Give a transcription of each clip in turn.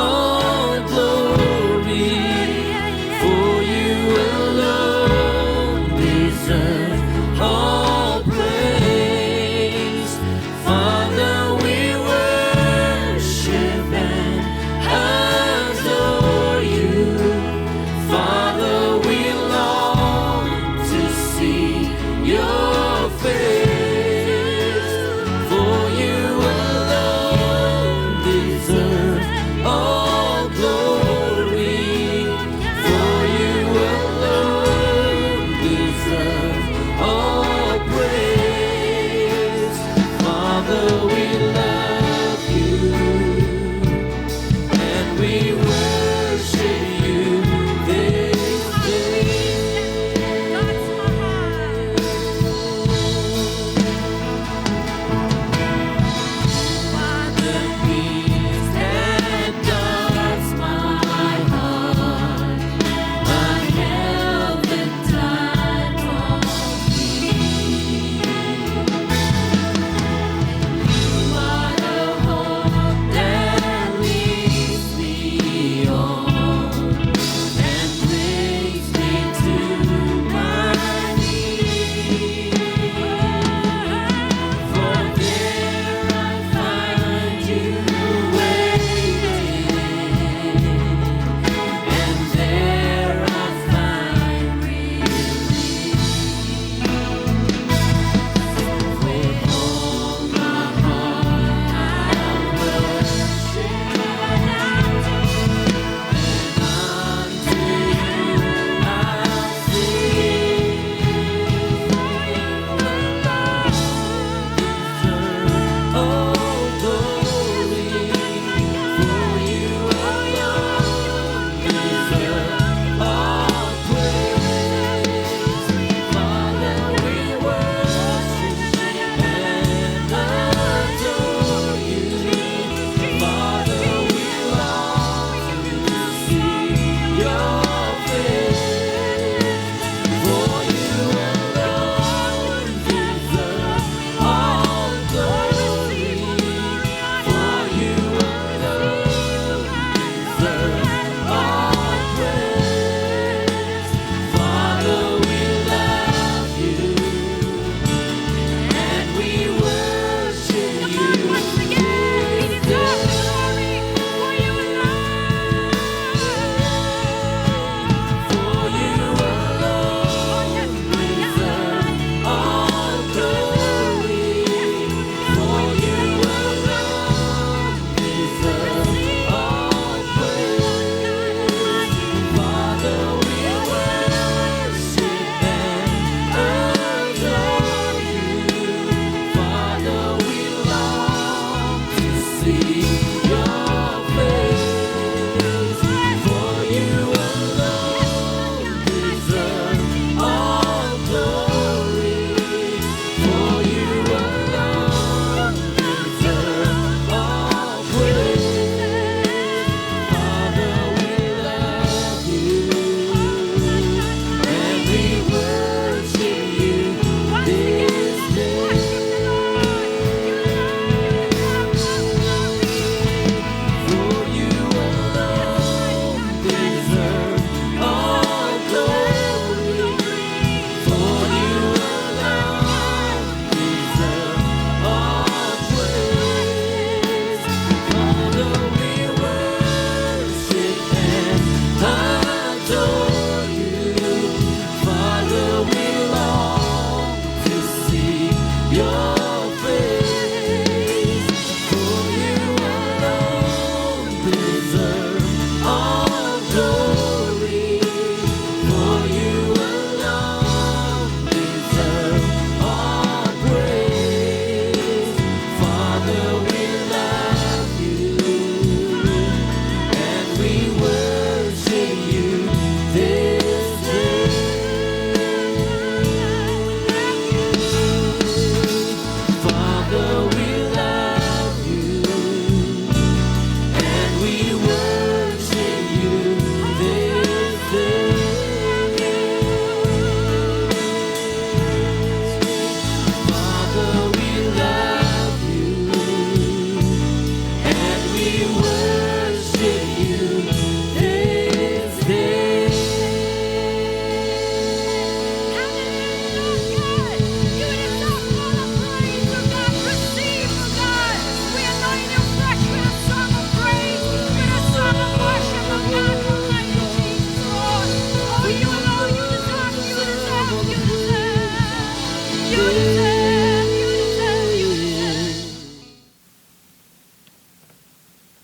all glory, for you alone deserve all praise. Father, we worship and adore you. Father, we long to see your face, for you alone deserve all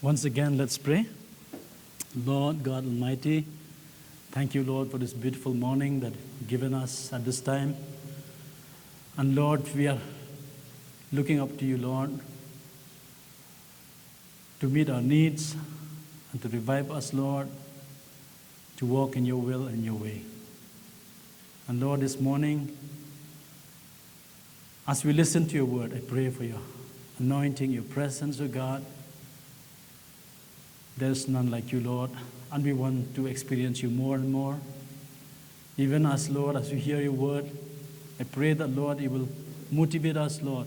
Once again, let's pray. Lord God Almighty, thank you, Lord, for this beautiful morning that you've given us at this time. And Lord, we are looking up to you, Lord, to meet our needs and to revive us, Lord, to walk in your will and your way. And Lord, this morning, as we listen to your word, I pray for your anointing, your presence, O God. There is none like you, Lord, and we want to experience you more and more. Even as, Lord, as we hear your word, I pray that, Lord, you will motivate us, Lord,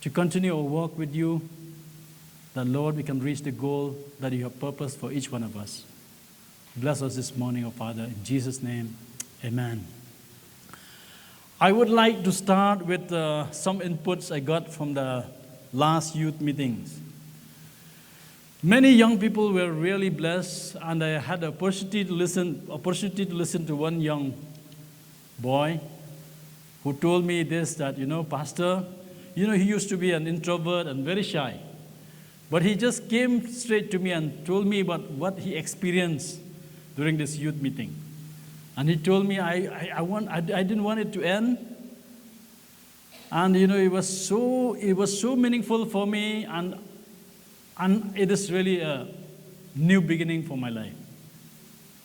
to continue our walk with you, that, Lord, we can reach the goal that you have purposed for each one of us. Bless us this morning, O Father, in Jesus' name, amen. I would like to start with some inputs I got from the last youth meetings. Many young people were really blessed, and I had the opportunity to listen to one young boy who told me this, that, Pastor, he used to be an introvert and very shy. But he just came straight to me and told me about what he experienced during this youth meeting. And he told me, I didn't want it to end. And, it was so meaningful for me, and it is really a new beginning for my life.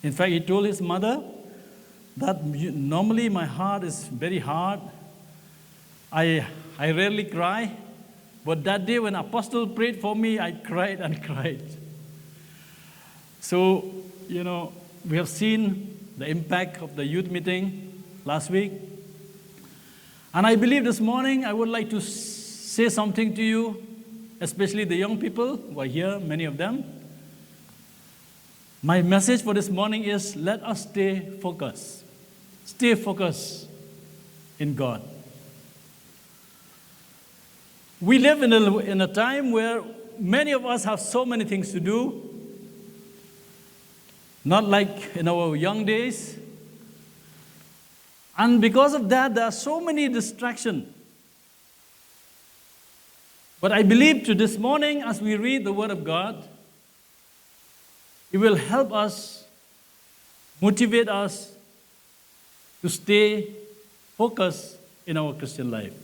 In fact, he told his mother that normally my heart is very hard. I rarely cry. But that day when Apostle prayed for me, I cried and cried. So, we have seen the impact of the youth meeting last week. And I believe this morning I would like to say something to you, especially the young people who are here, many of them. My message for this morning is, let us stay focused. Stay focused in God. We live in a time where many of us have so many things to do, not like in our young days. And because of that, there are so many distractions. But I believe to this morning, as we read the Word of God, it will help us, motivate us to stay focused in our Christian life.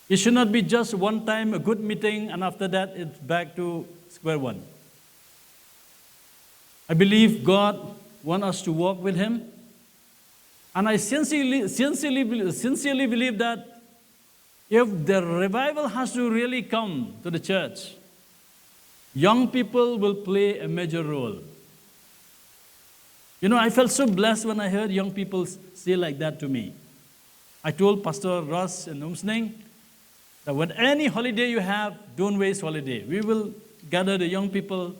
It should not be just one time, a good meeting, and after that, it's back to square one. I believe God wants us to walk with Him. And I sincerely believe that if the revival has to really come to the church, young people will play a major role. I felt so blessed when I heard young people say like that to me. I told Pastor Russ in Umsning that when any holiday you have, don't waste holiday. We will gather the young people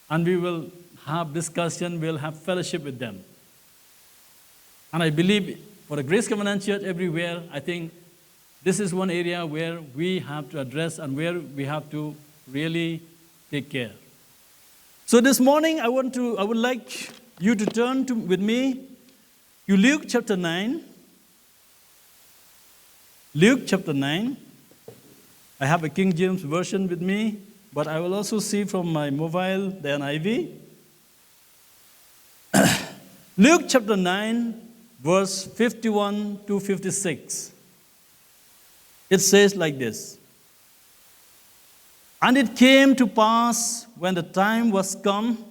and we will have discussion, we'll have fellowship with them. And I believe for the Grace Covenant Church everywhere, I think this is one area where we have to address and where we have to really take care. So this morning, I would like you to turn with me to Luke chapter 9. Luke chapter 9. I have a King James version with me, but I will also see from my mobile the NIV. Luke chapter 9, verse 51 to 56. It says like this. And it came to pass when the time was come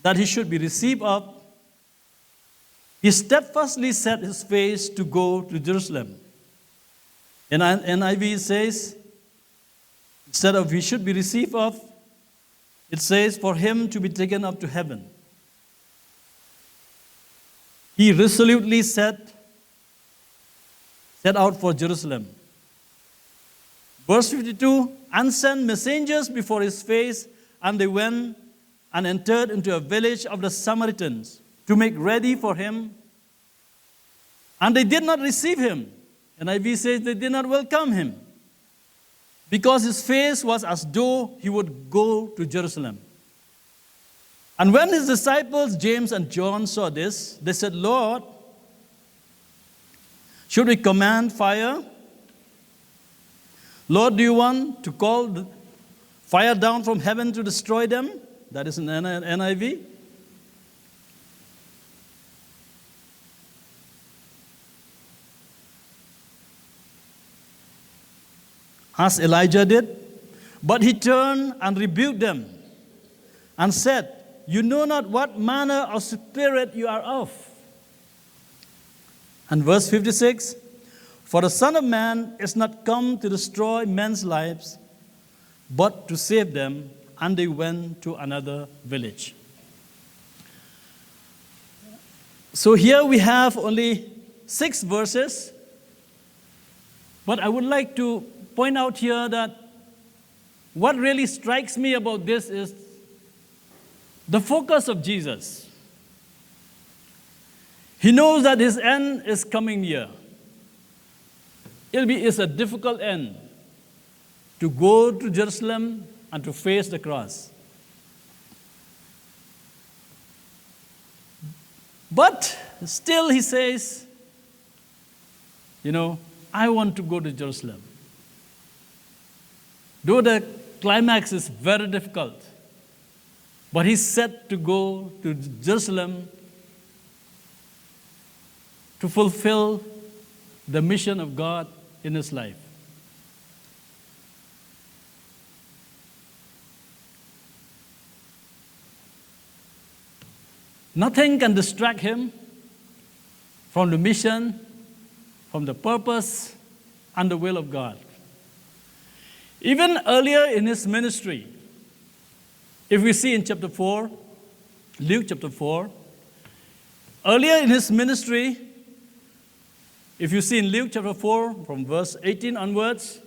that he should be received up, he steadfastly set his face to go to Jerusalem. And NIV says, instead of he should be received up, it says for him to be taken up to heaven. He resolutely set out for Jerusalem. Verse 52, and sent messengers before his face, and they went and entered into a village of the Samaritans to make ready for him. And they did not receive him. And NIV says they did not welcome him, because his face was as though he would go to Jerusalem. And when his disciples, James and John, saw this, they said, Lord, should we command fire? Lord, do you want to call fire down from heaven to destroy them. That is in NIV. As Elijah did. But he turned and rebuked them and said, "You know not what manner of spirit you are of." And verse 56, "For the Son of Man is not come to destroy men's lives, but to save them." And they went to another village. So here we have only 6 verses, but I would like to point out here that what really strikes me about this is the focus of Jesus. He knows that his end is coming near. It's a difficult end to go to Jerusalem and to face the cross. But still he says, I want to go to Jerusalem. Though the climax is very difficult, but he's set to go to Jerusalem to fulfill the mission of God in his life. Nothing can distract him from the mission, from the purpose, and the will of God. Even earlier in his ministry, if we see in chapter 4, Luke chapter 4, earlier in his ministry, if you see in Luke chapter 4, from verse 18 onwards,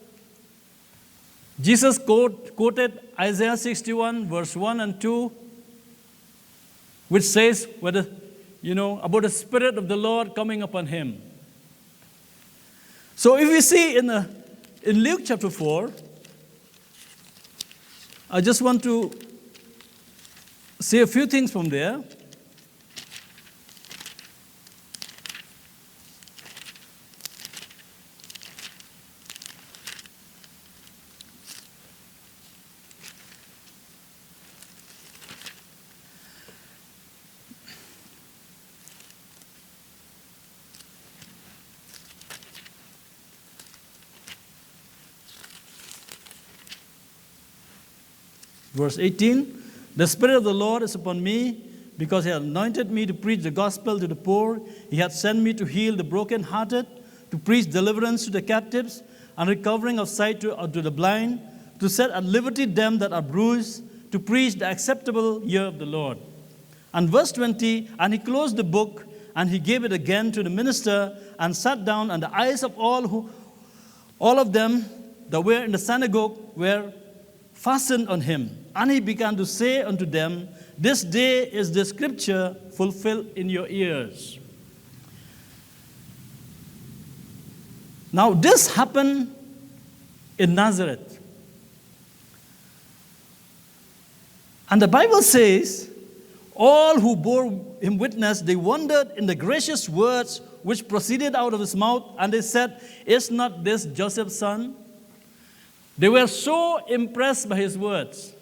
Jesus quoted Isaiah 61, verse 1 and 2, which says about the Spirit of the Lord coming upon him. So if we see in Luke chapter 4, I just want to say a few things from there. Verse 18, "The Spirit of the Lord is upon me, because he has anointed me to preach the gospel to the poor. He hath sent me to heal the brokenhearted, to preach deliverance to the captives, and recovering of sight to the blind, to set at liberty them that are bruised, to preach the acceptable year of the Lord." And verse 20, "And he closed the book, and he gave it again to the minister, and sat down, and the eyes of all of them that were in the synagogue were fastened on him. And he began to say unto them, This day is the scripture fulfilled in your ears." Now this happened in Nazareth. And the Bible says, all who bore him witness, they wondered in the gracious words which proceeded out of his mouth, and they said, "Is not this Joseph's son?" They were so impressed by his words.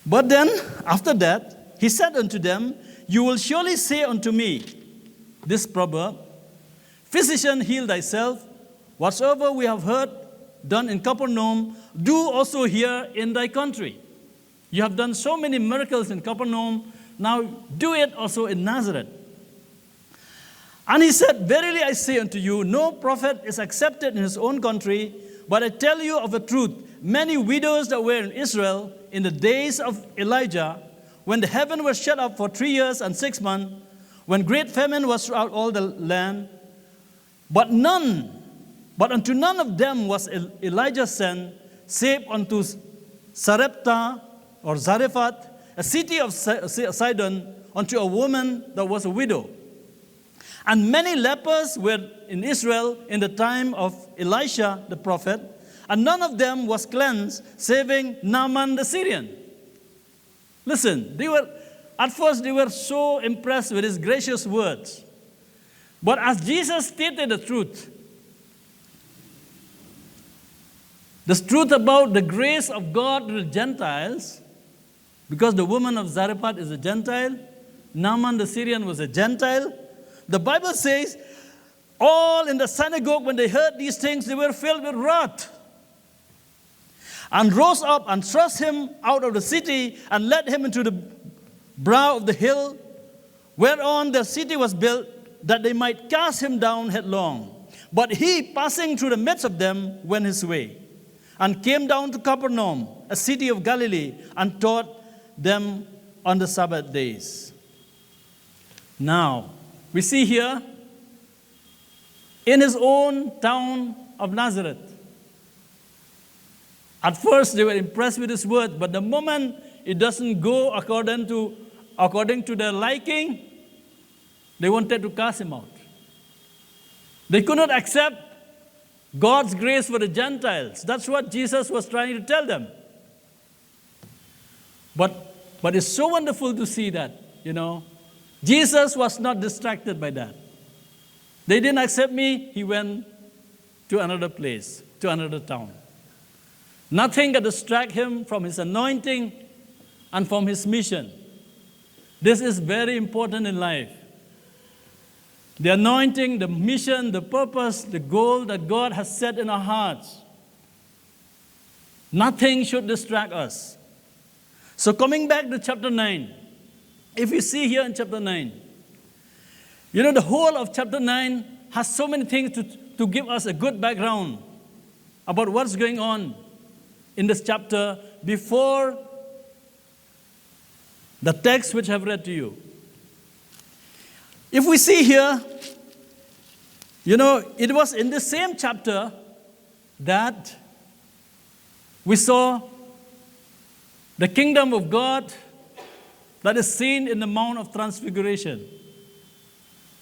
But then, after that, he said unto them, "You will surely say unto me," this proverb, "Physician, heal thyself. Whatsoever we have heard done in Capernaum, do also here in thy country. You have done so many miracles in Capernaum, now do it also in Nazareth." And he said, "Verily I say unto you, no prophet is accepted in his own country, but I tell you of a truth, many widows that were in Israel in the days of Elijah, when the heaven was shut up for 3 years and 6 months, when great famine was throughout all the land, but unto none of them was Elijah sent, save unto Sarepta or Zarephath, a city of Sidon, unto a woman that was a widow. And many lepers were in Israel in the time of Elisha the prophet, and none of them was cleansed, saving Naaman the Syrian." Listen, at first they were so impressed with his gracious words. But as Jesus stated the truth, The truth about the grace of God to the Gentiles, because the woman of Zarephath is a Gentile, Naaman the Syrian was a Gentile. The Bible says, all in the synagogue, when they heard these things, they were filled with wrath, and rose up and thrust him out of the city and led him into the brow of the hill, whereon the city was built, that they might cast him down headlong. But he, passing through the midst of them, went his way, and came down to Capernaum, a city of Galilee, and taught them on the Sabbath days. Now, we see here, in his own town of Nazareth, at first they were impressed with his word, but the moment it doesn't go according to their liking, they wanted to cast him out. They could not accept God's grace for the Gentiles. That's what Jesus was trying to tell them. But it's so wonderful to see that, Jesus was not distracted by that. They didn't accept me, he went to another place, to another town. Nothing can distract him from his anointing and from his mission. This is very important in life. The anointing, the mission, the purpose, the goal that God has set in our hearts. Nothing should distract us. So coming back to chapter 9, if you see here in chapter 9, the whole of chapter 9 has so many things to give us a good background about what's going on in this chapter before the text which I've read to you. If we see here, it was in the same chapter that we saw the kingdom of God that is seen in the Mount of Transfiguration,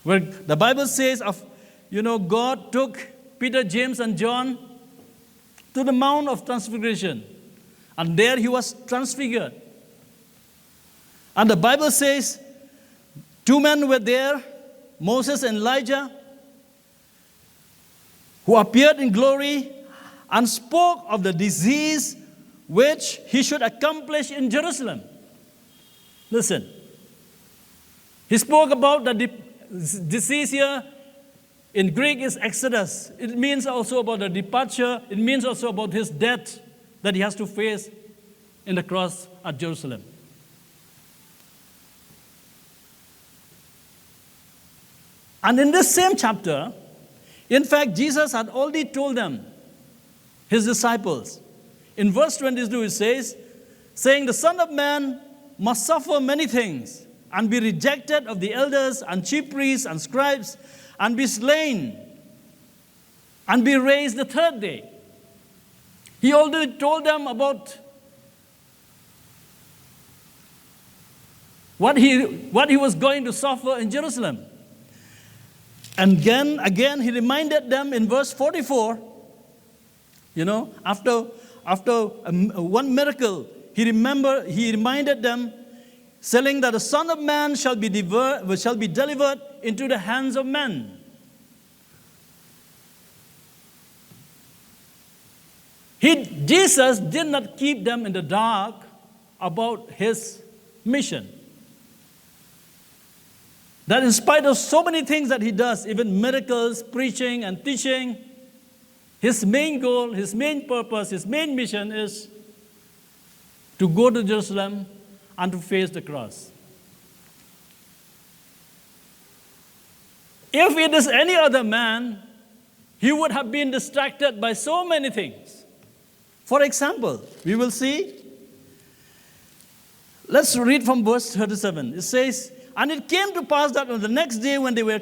where the Bible says God took Peter, James, and John to the Mount of Transfiguration, and there he was transfigured. And the Bible says 2 men were there, Moses and Elijah, who appeared in glory and spoke of the disease which he should accomplish in Jerusalem. Listen. He spoke about the disease here. In Greek is Exodus. It means also about the departure. It means also about his death that he has to face in the cross at Jerusalem. And in this same chapter, in fact, Jesus had already told them, his disciples, in verse 22 it says, saying, the Son of Man must suffer many things, and be rejected of the elders and chief priests and scribes, and be slain, and be raised the third day. He already told them about what he was going to suffer in Jerusalem. And again, he reminded them in verse 44, after one miracle, he reminded them, saying that the Son of Man shall be delivered into the hands of men. Jesus did not keep them in the dark about his mission. That in spite of so many things that he does, even miracles, preaching and teaching, his main goal, his main purpose, his main mission is to go to Jerusalem and to face the cross. If it is any other man, he would have been distracted by so many things. For example, we will see, let's read from verse 37. It says, and it came to pass that on the next day when they were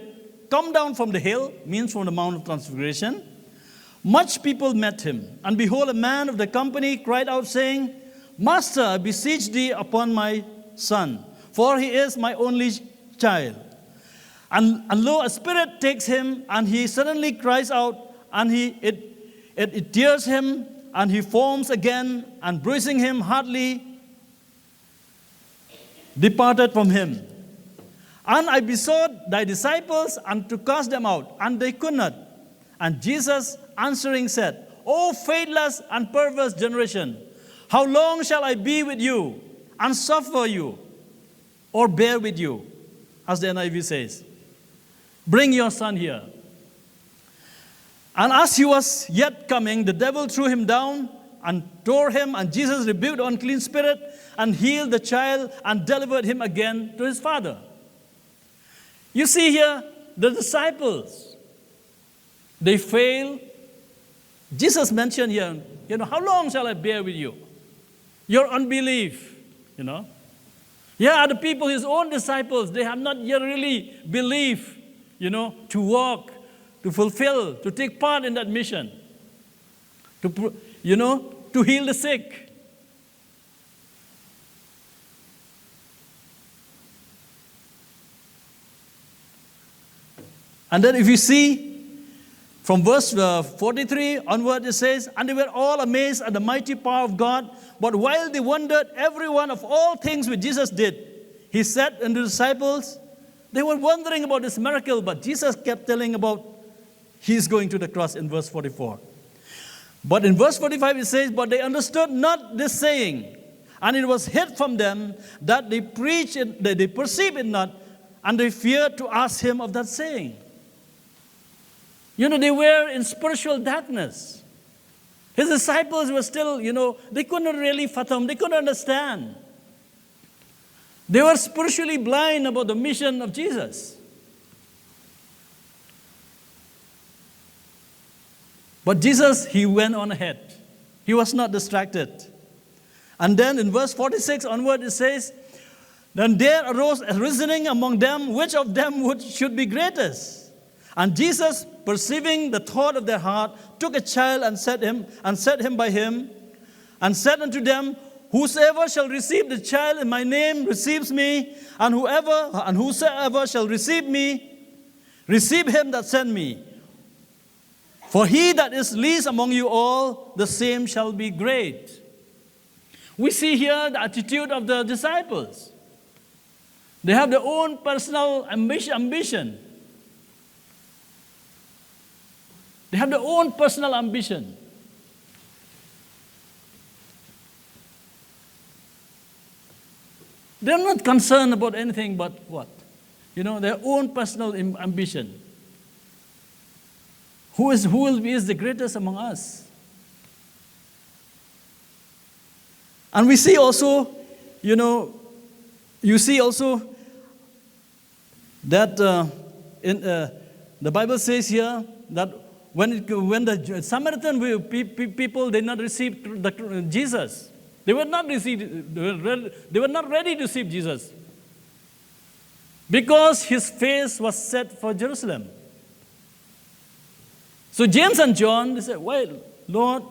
come down from the hill, means from the Mount of Transfiguration, much people met him. And behold, a man of the company cried out, saying, Master, I beseech thee upon my son, for he is my only child. And lo, a spirit takes him, and he suddenly cries out, and it tears him, and he foams again, and bruising him hardly, departed from him. And I besought thy disciples and to cast them out, and they could not. And Jesus answering said, O faithless and perverse generation, how long shall I be with you and suffer you or bear with you? As the NIV says, bring your son here. And as he was yet coming, the devil threw him down and tore him, and Jesus rebuked the unclean spirit and healed the child and delivered him again to his father. You see here, the disciples, they fail. Jesus mentioned here, how long shall I bear with you? Your unbelief, Yeah, the people, his own disciples, they have not yet really believed, to walk, to fulfill, to take part in that mission, to heal the sick. And then if you see, from verse 43 onward, it says, and they were all amazed at the mighty power of God. But while they wondered, every one of all things which Jesus did, he said unto the disciples, they were wondering about this miracle, but Jesus kept telling about he's going to the cross in verse 44. But in verse 45 it says, but they understood not this saying, and it was hid from them that they preached it, that they perceived it not, and they feared to ask him of that saying. They were in spiritual darkness. His disciples were still, they couldn't really fathom, they couldn't understand. They were spiritually blind about the mission of Jesus. But Jesus, he went on ahead. He was not distracted. And then in verse 46 onward, it says, then there arose a reasoning among them, which of them should be greatest. And Jesus, perceiving the thought of their heart, took a child and set him by him, and said unto them, whosoever shall receive the child in my name receives me, and whosoever shall receive me, receive him that sent me. For he that is least among you all, the same shall be great. We see here the attitude of the disciples. They have their own personal ambition. They have their own personal ambition. They're not concerned about anything but what? Their own personal ambition. Who is the greatest among us? And we see also, you see also that the Bible says here that when the Samaritan people did not receive Jesus, they were not ready to receive Jesus because his face was set for Jerusalem. So James and John, they said, well, Lord,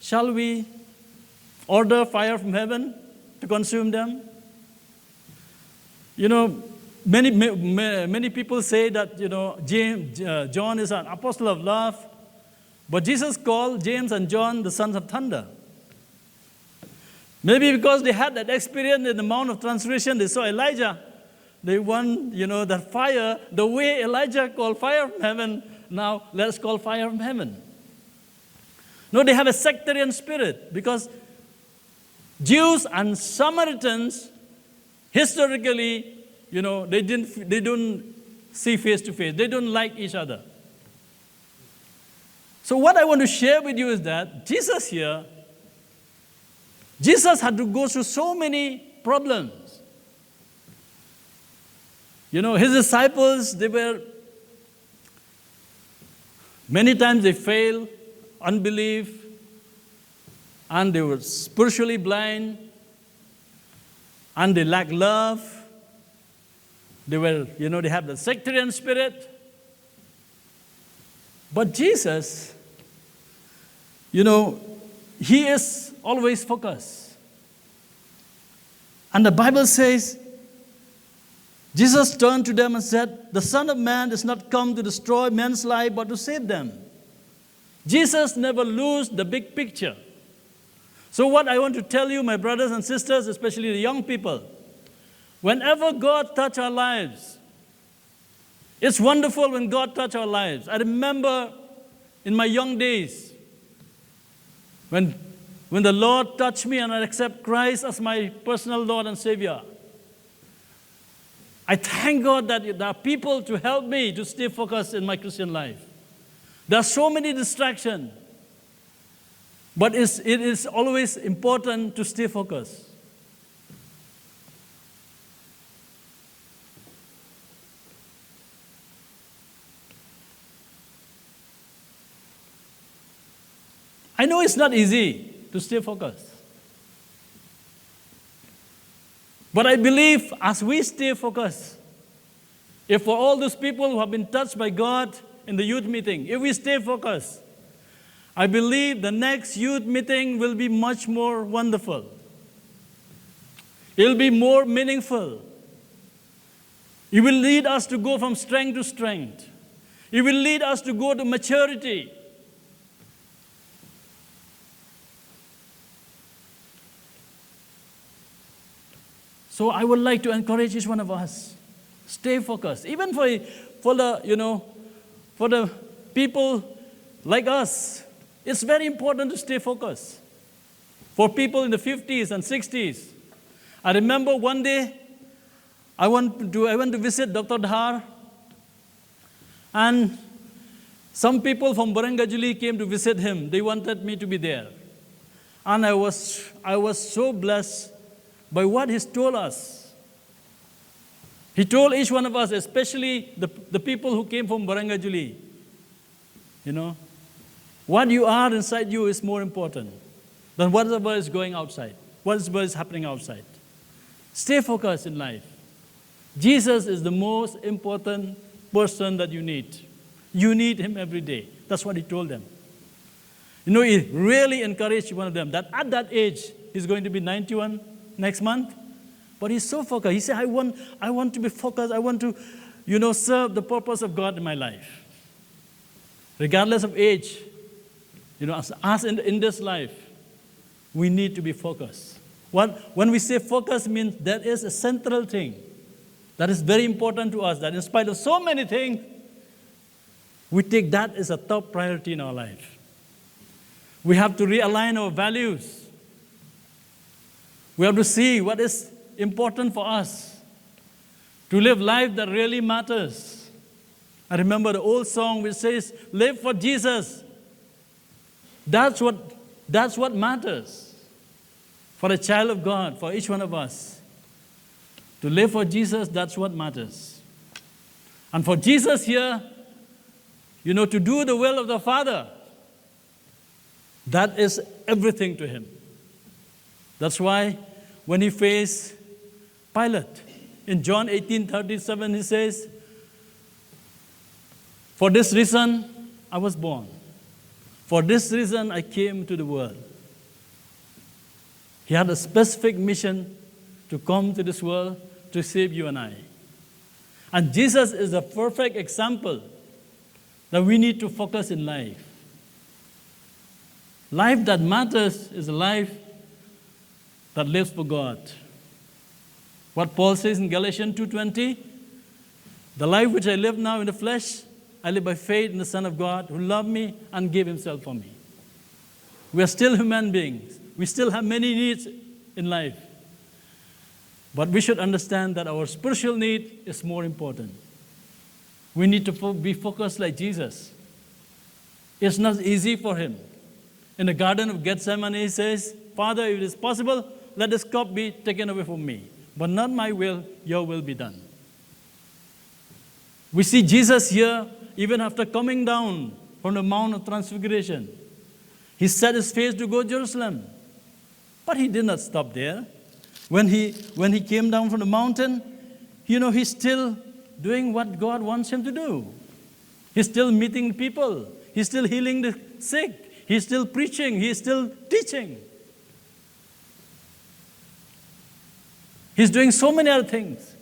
shall we order fire from heaven to consume them? Many people say that, John is an apostle of love, but Jesus called James and John the sons of thunder. Maybe because they had that experience in the Mount of Transfiguration, they saw Elijah. They want, that fire, the way Elijah called fire from heaven, now let's call fire from heaven. No, they have a sectarian spirit because Jews and Samaritans, historically, they don't see face to face. They don't like each other. So what I want to share with you is that Jesus had to go through so many problems. His disciples, many times they failed, unbelief, and they were spiritually blind, and they lacked love. They have the sectarian spirit. But Jesus, he is always focused. And the Bible says, Jesus turned to them and said, the Son of Man is not come to destroy men's life, but to save them. Jesus never loses the big picture. So what I want to tell you, my brothers and sisters, especially the young people, whenever God touches our lives, it's wonderful when God touches our lives. I remember in my young days, When the Lord touched me and I accept Christ as my personal Lord and Savior, I thank God that there are people to help me to stay focused in my Christian life. There are so many distractions, but it is always important to stay focused. I know it's not easy to stay focused. But I believe as we stay focused, if for all those people who have been touched by God in the youth meeting, if we stay focused, I believe the next youth meeting will be much more wonderful. It will be more meaningful. It will lead us to go from strength to strength. It will lead us to go to maturity. So I would like to encourage each one of us, stay focused. Even for the people like us, it's very important to stay focused. For people in the 50s and 60s, I remember one day I went to visit Dr. Dhar, and some people from Barangajuli came to visit him. They wanted me to be there, and I was so blessed by what he's told us. He told each one of us, especially the people who came from Barangajuli, what you are inside you is more important than whatever is going outside, whatever is happening outside. Stay focused in life. Jesus is the most important person that you need. You need him every day. That's what he told them. He really encouraged one of them that at that age, he's going to be 91 next month, but he's so focused. He said, I want to be focused. I want to, serve the purpose of God in my life. Regardless of age, as in this life, we need to be focused. When we say focus means there is a central thing that is very important to us, that in spite of so many things, we take that as a top priority in our life. We have to realign our values. We have to see what is important for us to live life that really matters. I remember the old song which says, live for Jesus. That's what matters for a child of God, for each one of us. To live for Jesus, that's what matters. And for Jesus here, to do the will of the Father, that is everything to him. That's why when he faced Pilate, in John 18:37, he says, for this reason I was born. For this reason I came to the world. He had a specific mission to come to this world to save you and I. And Jesus is a perfect example that we need to focus in life. Life that matters is a life that lives for God. What Paul says in Galatians 2:20, the life which I live now in the flesh, I live by faith in the Son of God who loved me and gave himself for me. We are still human beings. We still have many needs in life. But we should understand that our spiritual need is more important. We need to be focused like Jesus. It's not easy for him. In the Garden of Gethsemane, he says, Father, if it is possible, let this cup be taken away from me. But not my will, your will be done. We see Jesus here, even after coming down from the Mount of Transfiguration. He set his face to go to Jerusalem. But he did not stop there. When he came down from the mountain, he's still doing what God wants him to do. He's still meeting people. He's still healing the sick. He's still preaching. He's still teaching. He's doing so many other things,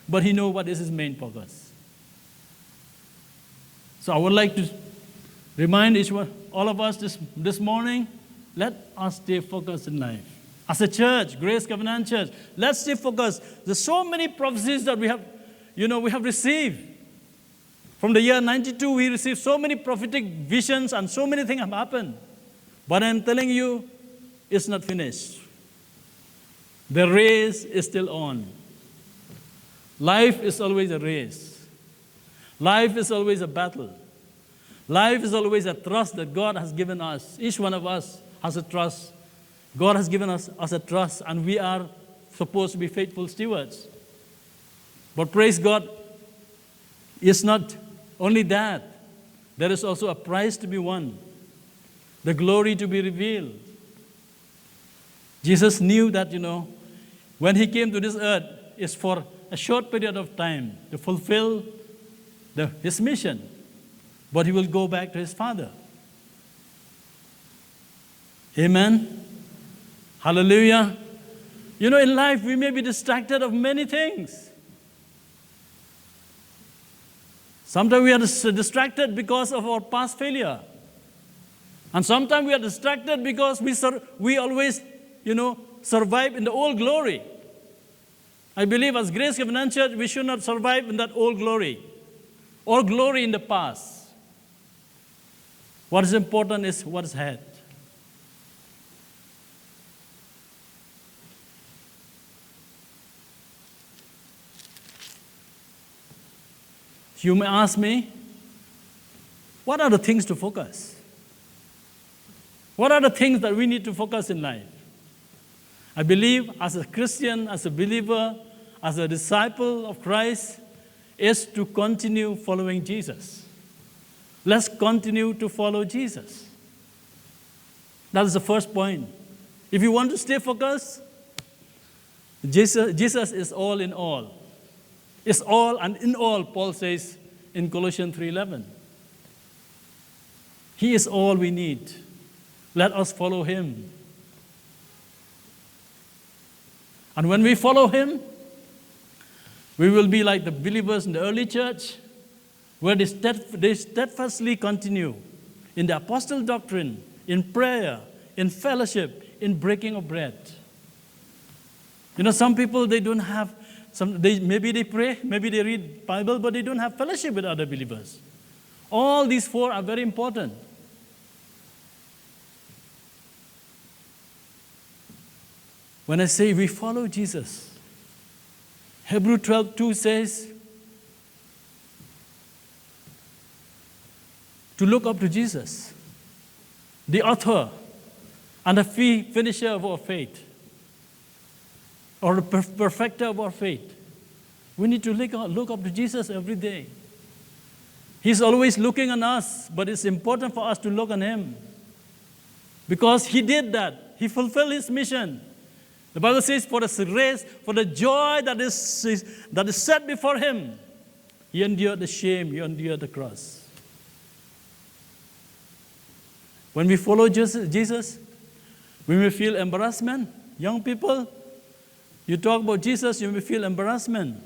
but he knows what is his main focus. So I would like to remind all of us this morning, let us stay focused in life. As a church, Grace Covenant Church, let's stay focused. There's so many prophecies that we have received. From the year 92, we received so many prophetic visions and so many things have happened. But I'm telling you, it's not finished. The race is still on. Life is always a race. Life is always a battle. Life is always a trust that God has given us. Each one of us has a trust. God has given us a trust, and we are supposed to be faithful stewards. But praise God, it's not only that. There is also a prize to be won, the glory to be revealed. Jesus knew that, when he came to this earth, it's for a short period of time to fulfill his mission. But he will go back to his Father. Amen. Hallelujah. In life we may be distracted of many things. Sometimes we are distracted because of our past failure. And sometimes we are distracted because we always, survive in the old glory. I believe as Grace Covenant Church, we should not survive in that old glory or glory in the past. What is important is what is ahead. You may ask me, what are the things to focus? What are the things that we need to focus in life? I believe as a Christian, as a believer, as a disciple of Christ, is to continue following Jesus. Let's continue to follow Jesus. That is the first point. If you want to stay focused, Jesus is all in all. It's all and in all, Paul says in Colossians 3:11. He is all we need. Let us follow him. And when we follow him, we will be like the believers in the early church, where they steadfastly continue in the apostle doctrine, in prayer, in fellowship, in breaking of bread. Some people, they don't have, maybe they pray, maybe they read Bible, but they don't have fellowship with other believers. All these four are very important. When I say we follow Jesus, Hebrews 12:2 says, to look up to Jesus, the author and the finisher of our faith, or the perfecter of our faith. We need to look up to Jesus every day. He's always looking on us, but it's important for us to look on him. Because he did that. He fulfilled his mission. The Bible says, for the race, for the joy that is set before him, he endured the shame, he endured the cross. When we follow Jesus, we may feel embarrassment. Young people, you talk about Jesus, you may feel embarrassment.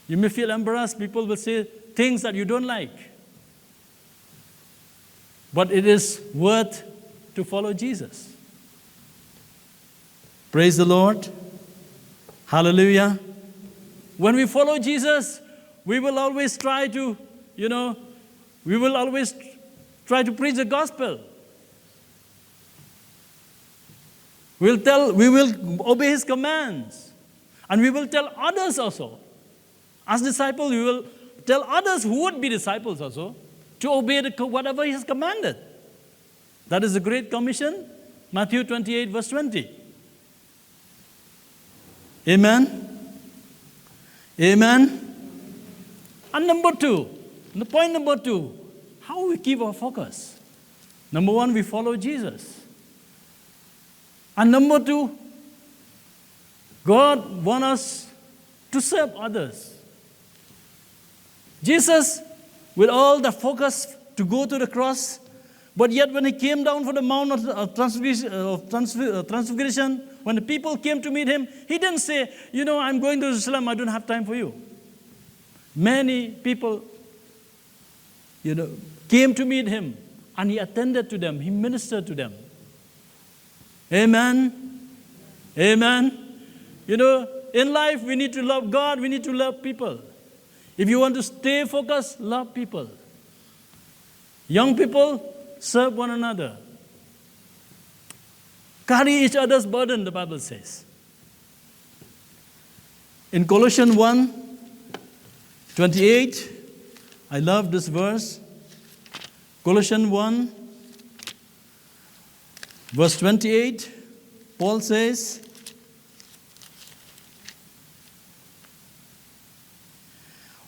You may feel embarrassed. People will say things that you don't like. But it is worth to follow Jesus. Praise the Lord. Hallelujah. When we follow Jesus, we will always try to, preach the gospel. We will obey his commands. And we will tell others also. As disciples, we will tell others who would be disciples also to obey whatever he has commanded. That is the Great Commission, Matthew 28, verse 20. Amen? Amen? And point number two, how we keep our focus. Number one, we follow Jesus. And number two, God wants us to serve others. Jesus, with all the focus to go to the cross, but yet when he came down from the Mount of Transfiguration, when the people came to meet him, he didn't say, I'm going to Jerusalem, I don't have time for you. Many people, came to meet him, and he attended to them, he ministered to them. Amen? Amen? In life, we need to love God, we need to love people. If you want to stay focused, love people. Young people, serve one another. Carry each other's burden, the Bible says. In Colossians 1:28, I love this verse. Colossians 1, verse 28, Paul says,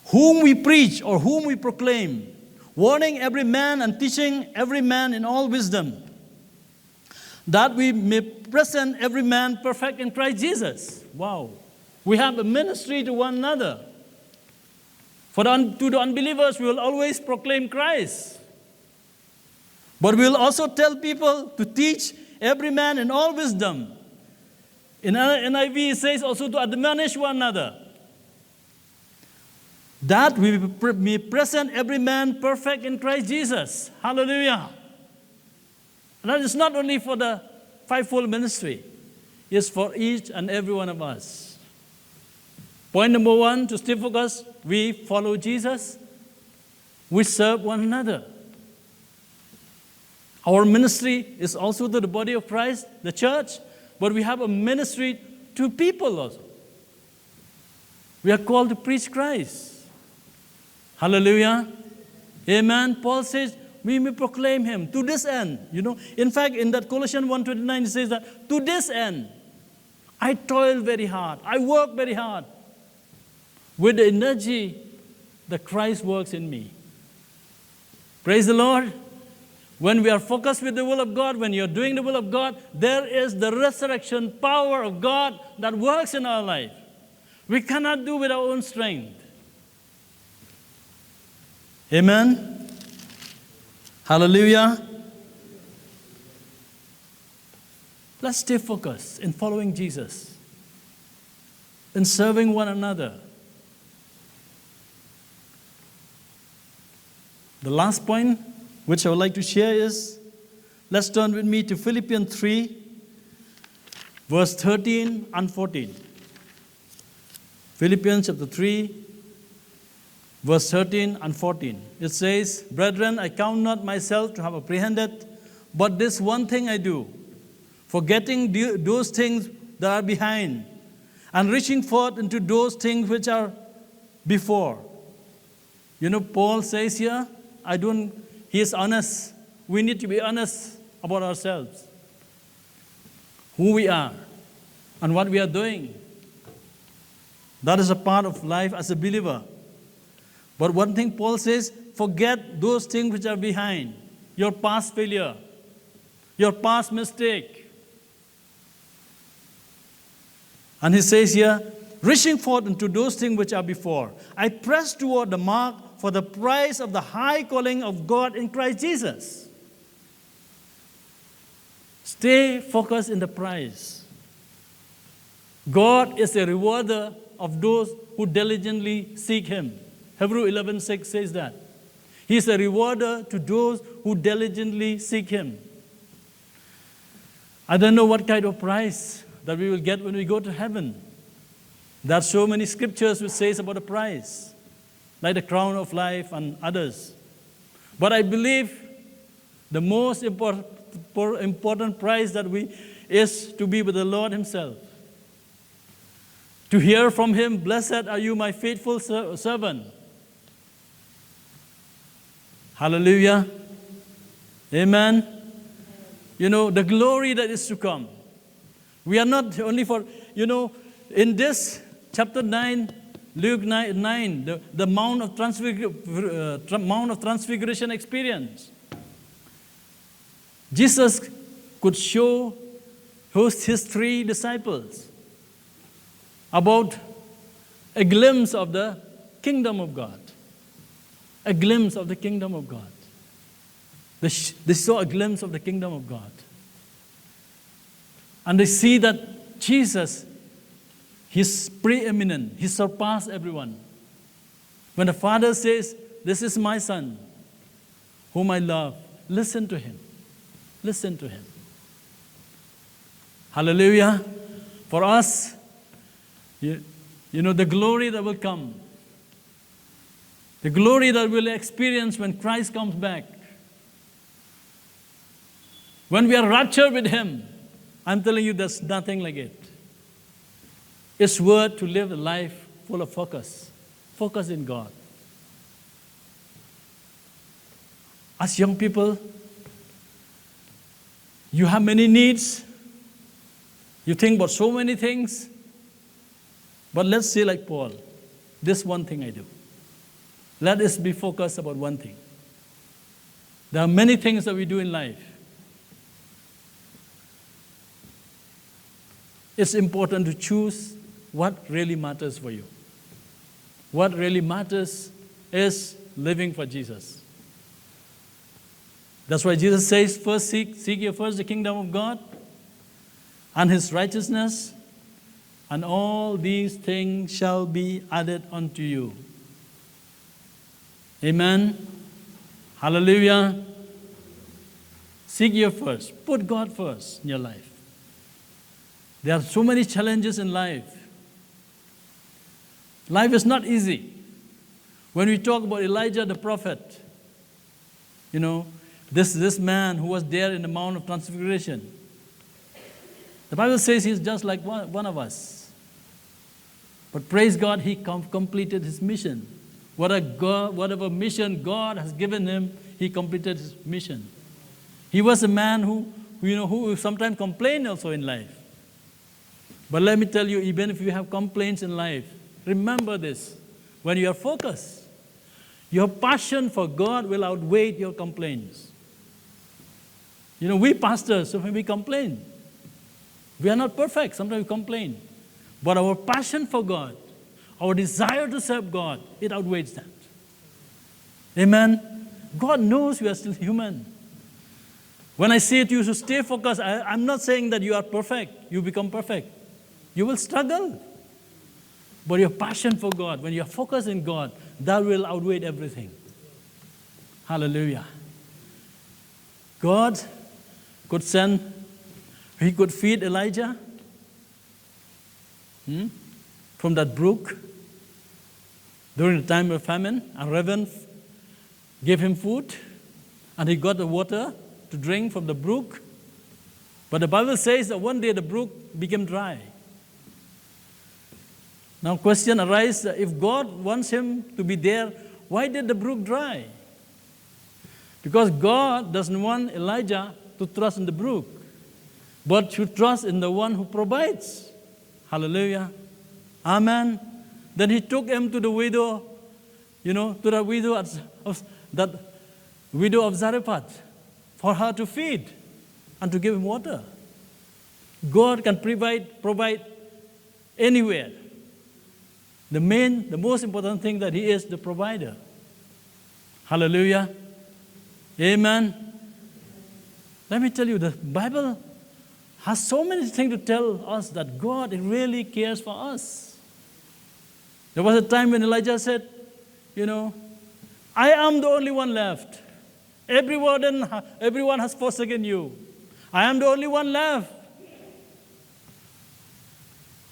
whom we preach or whom we proclaim, warning every man and teaching every man in all wisdom, that we may present every man perfect in Christ Jesus. Wow. We have a ministry to one another. To the unbelievers, we will always proclaim Christ. But we will also tell people to teach every man in all wisdom. In NIV, it says also to admonish one another, that we may present every man perfect in Christ Jesus. Hallelujah. And that is not only for the fivefold ministry. It's for each and every one of us. Point number one, to stay focused, we follow Jesus. We serve one another. Our ministry is also to the body of Christ, the church, but we have a ministry to people also. We are called to preach Christ. Hallelujah. Amen. Paul says, we may proclaim him to this end. In fact, in that Colossians 1:29, it says that, to this end, I toil very hard. I work very hard with the energy that Christ works in me. Praise the Lord. When we are focused with the will of God, when you're doing the will of God, there is the resurrection power of God that works in our life. We cannot do with our own strength. Amen. Hallelujah. Let's stay focused in following Jesus, in serving one another. The last point which I would like to share is, let's turn with me to Philippians 3, verse 13 and 14. Philippians chapter 3, verse 13 and 14. It says, brethren, I count not myself to have apprehended, but this one thing I do, forgetting those things that are behind, and reaching forth into those things which are before. Paul says here, he is honest. We need to be honest about ourselves, who we are, and what we are doing. That is a part of life as a believer. But one thing Paul says, forget those things which are behind. Your past failure, your past mistake. And he says here, reaching forth into those things which are before. I press toward the mark for the prize of the high calling of God in Christ Jesus. Stay focused in the prize. God is a rewarder of those who diligently seek him. Hebrews 11:6 says that. He is a rewarder to those who diligently seek him. I don't know what kind of prize that we will get when we go to heaven. There are so many scriptures which says about a prize, like the crown of life and others. But I believe the most important prize that is to be with the Lord himself. To hear from him, blessed are you, my faithful servant. Hallelujah. Amen. The glory that is to come. We are not only for, in this chapter 9, Luke 9, the Mount of Transfiguration experience. Jesus could show his 3 disciples about a glimpse of the kingdom of God. A glimpse of the kingdom of God. They saw a glimpse of the kingdom of God. And they see that Jesus, he's preeminent. He surpassed everyone. When the Father says, this is my Son, whom I love, listen to him. Listen to him. Hallelujah. For us, the glory that will come, the glory that we'll experience when Christ comes back, when we are raptured with him, I'm telling you, there's nothing like it. It's worth to live a life full of focus. Focus in God. As young people, you have many needs. You think about so many things. But let's say like Paul, this one thing I do. Let us be focused about one thing. There are many things that we do in life. It's important to choose what really matters for you. What really matters is living for Jesus. That's why Jesus says, first seek ye first the kingdom of God and his righteousness, and all these things shall be added unto you. Amen. Hallelujah. Seek ye first. Put God first in your life. There are so many challenges in life. Life is not easy. When we talk about Elijah the prophet, this man who was there in the Mount of Transfiguration, the Bible says he's just like one of us. But praise God, he completed his mission. Whatever mission God has given him, he completed his mission. He was a man who sometimes complained also in life. But let me tell you, even if you have complaints in life, remember this. When you are focused, your passion for God will outweigh your complaints. We pastors, so when we complain, we are not perfect. Sometimes we complain. But our passion for God, our desire to serve God, it outweighs that. Amen? God knows we are still human. When I say to you to stay focused, I'm not saying that you are perfect. You become perfect. You will struggle. But your passion for God, when you are focused in God, that will outweigh everything. Hallelujah. God could he could feed Elijah from that brook during the time of famine. A raven gave him food, and he got the water to drink from the brook. But the Bible says that one day the brook became dry. Now question arises, if God wants him to be there, why did the brook dry? Because God doesn't want Elijah to trust in the brook, but to trust in the one who provides. Hallelujah. Amen. Then he took him to the widow, to the widow of Zarephath, for her to feed and to give him water. God can provide anywhere. The most important thing that he is the provider. Hallelujah. Amen. Let me tell you, the Bible has so many things to tell us that God really cares for us. There was a time when Elijah said, I am the only one left. Everyone has forsaken you. I am the only one left.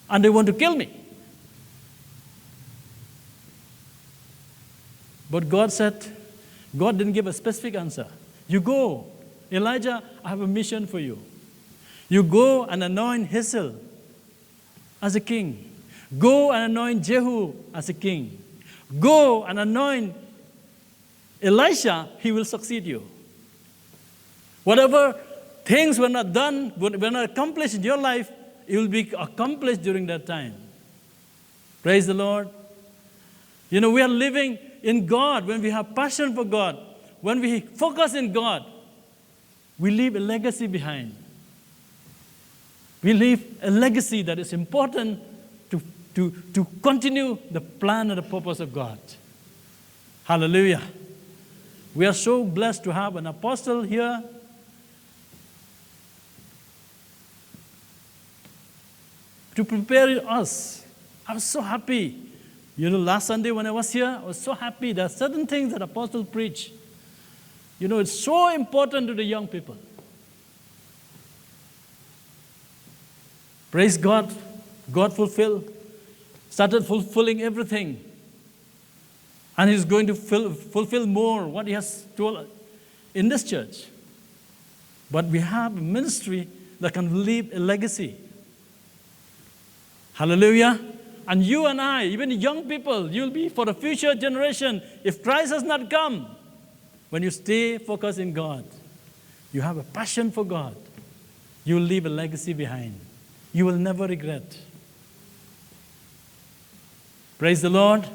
And they want to kill me. But God didn't give a specific answer. You go. Elijah, I have a mission for you. You go and anoint Hazael as a king. Go and anoint Jehu as a king. Go and anoint Elisha, he will succeed you. Whatever things were not done, were not accomplished in your life, it will be accomplished during that time. Praise the Lord. We are living in God when we have passion for God. When we focus in God, we leave a legacy behind. We leave a legacy that is important to continue the plan and the purpose of God. Hallelujah. We are so blessed to have an apostle here. To prepare us. I was so happy. Last Sunday when I was here, I was so happy. There are certain things that apostle preach. It's so important to the young people. Praise God. God started fulfilling everything. And he's going to fulfill more what he has told in this church. But we have a ministry that can leave a legacy. Hallelujah. And you and I, even young people, you'll be for the future generation. If Christ has not come, when you stay focused in God, you have a passion for God, you will leave a legacy behind. You will never regret. Praise the Lord.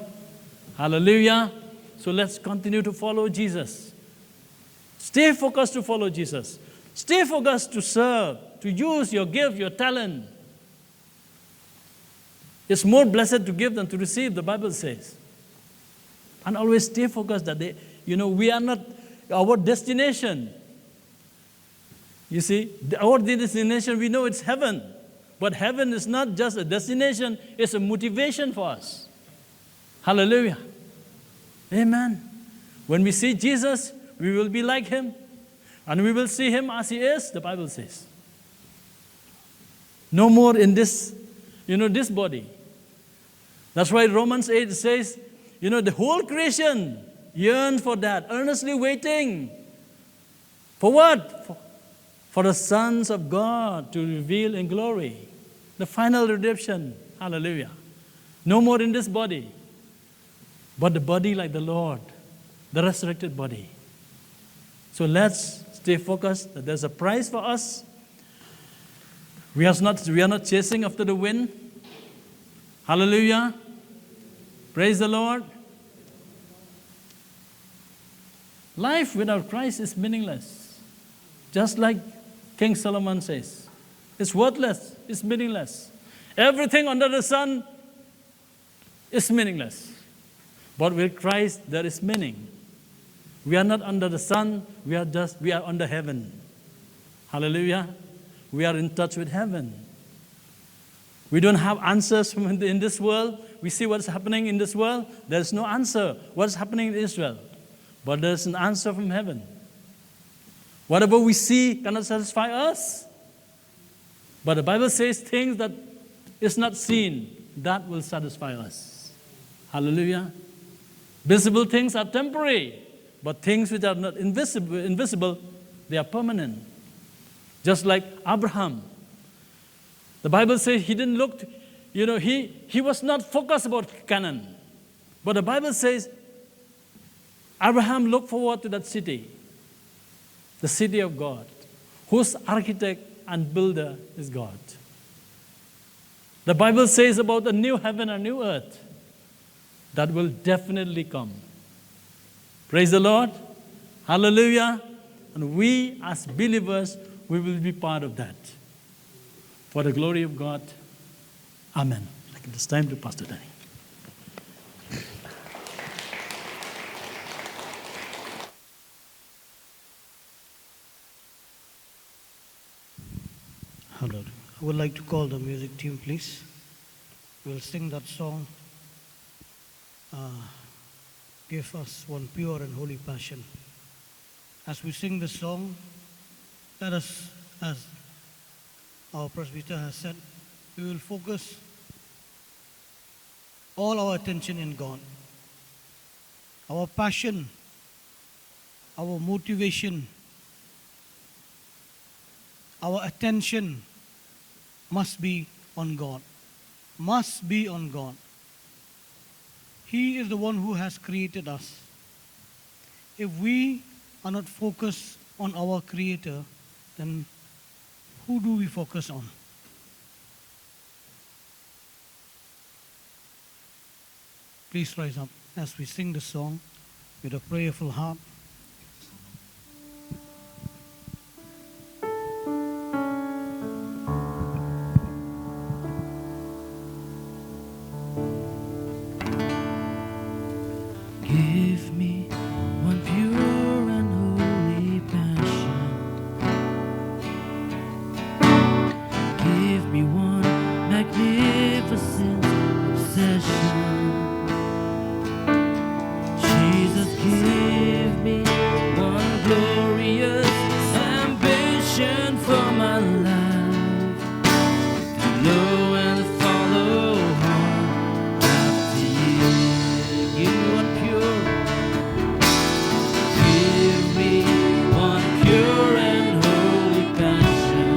Hallelujah. So let's continue to follow Jesus. Stay focused to follow Jesus. Stay focused to serve, to use your gift, your talent. It's more blessed to give than to receive, the Bible says. And always stay focused that we are not our destination. You see, our destination, we know it's heaven. But heaven is not just a destination, it's a motivation for us. Hallelujah. Amen. When we see Jesus, we will be like him. And we will see him as he is, the Bible says. No more in this body. That's why Romans 8 says, the whole creation yearns for that, earnestly waiting. For what? For the sons of God to reveal in glory. The final redemption. Hallelujah. No more in this body, but the body like the Lord, the resurrected body. So let's stay focused that there's a prize for us. We are not chasing after the wind. Hallelujah. Praise the Lord. Life without Christ is meaningless. Just like King Solomon says. It's worthless. It's meaningless. Everything under the sun is meaningless. But with Christ, there is meaning. We are not under the sun. We are under heaven. Hallelujah. We are in touch with heaven. We don't have answers in this world. We see what's happening in this world. There's no answer. What's happening in Israel? But there's an answer from heaven. Whatever we see cannot satisfy us. But the Bible says things that is not seen, that will satisfy us. Hallelujah. Visible things are temporary, but things which are not invisible, they are permanent. Just like Abraham. The Bible says he didn't look, he was not focused about Canaan. But the Bible says Abraham looked forward to that city, the city of God, whose architect and builder is God. The Bible says about a new heaven and new earth that will definitely come. Praise the Lord. Hallelujah. And we as believers, we will be part of that. For the glory of God. Amen. I give this time to Pastor Danny. Hallelujah. I would like to call the music team, please. We'll sing that song. Give us one pure and holy passion. As we sing this song, let us, as our Presbyter has said, we will focus all our attention in God. Our passion, our motivation, our attention must be on God. Must be on God. He is the one who has created us. If we are not focused on our Creator, then who do we focus on? Please rise up as we sing the song with a prayerful heart. Give me one pure and holy passion. Give me one magnificent obsession. Jesus, give me one glorious ambition for my life. To know and follow hard after you. Give me one pure. Give me one pure and holy passion.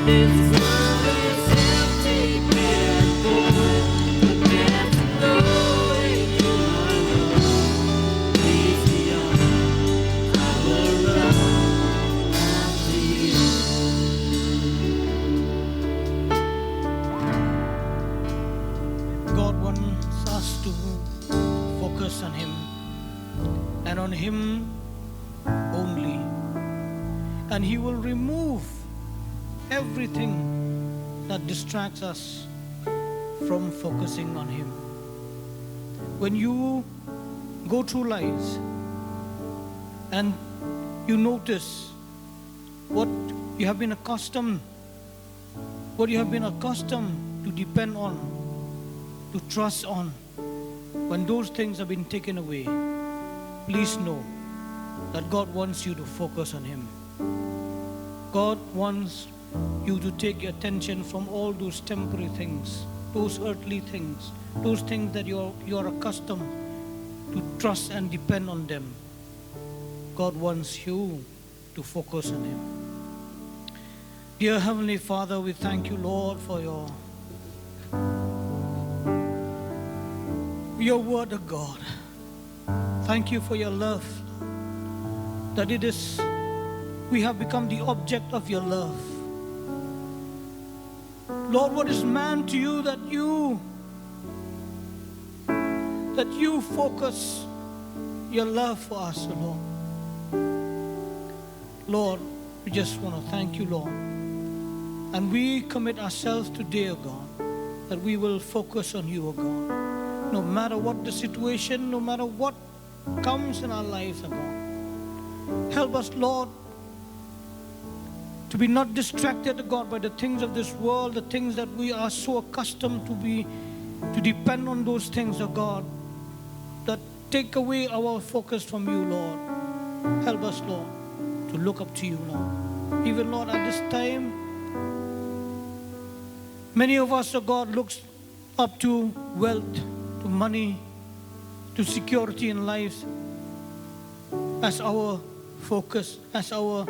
This world is empty, bare and void, but there's no way to my Lord. Leads me on, I will run after you. God wants us to focus on Him and on Him only. And He will remove everything that distracts us from focusing on Him. When you go through life and you notice what you have been accustomed to depend on, to trust on, when those things have been taken away, please know that God wants you to focus on Him. God wants you to take your attention from all those temporary things, those earthly things, those things that you're accustomed to trust and depend on them. God wants you to focus on Him. Dear Heavenly Father, we thank you, Lord, for your word of God. Thank you for your love, that we have become the object of your love. Lord, what is man to you that you focus your love for us, Lord. Lord, we just want to thank you, Lord. And we commit ourselves today, O God, that we will focus on you, O God. No matter what the situation, no matter what comes in our lives, O God. Help us, Lord, to be not distracted, O God, by the things of this world, the things that we are so accustomed to depend on those things, O God, that take away our focus from you, Lord. Help us, Lord, to look up to you, Lord. Even, Lord, at this time, many of us, O God, looks up to wealth, to money, to security in life as our focus, as our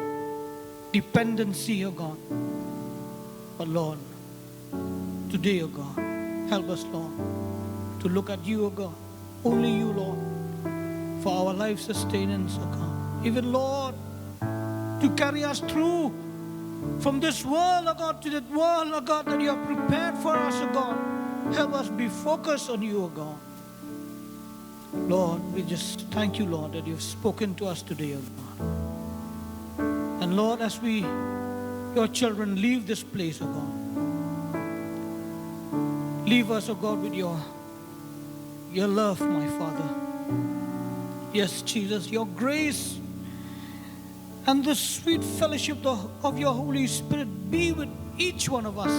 dependency, O God. But Lord, today, O God, help us, Lord, to look at you, O God, only you, Lord, for our life sustenance, O God. Even, Lord, to carry us through from this world, O God, to that world, O God, that you have prepared for us, O God. Help us be focused on you, O God. Lord, we just thank you, Lord, that you've spoken to us today, O God. And Lord, as your children, leave this place, O God, leave us, O God, with your love, my Father. Yes, Jesus, your grace and the sweet fellowship of your Holy Spirit be with each one of us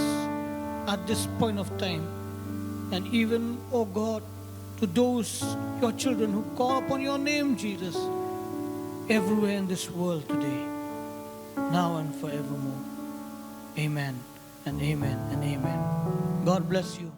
at this point of time. And even, O God, to those, your children who call upon your name, Jesus, everywhere in this world today, now and forevermore. Amen and amen and amen. God bless you.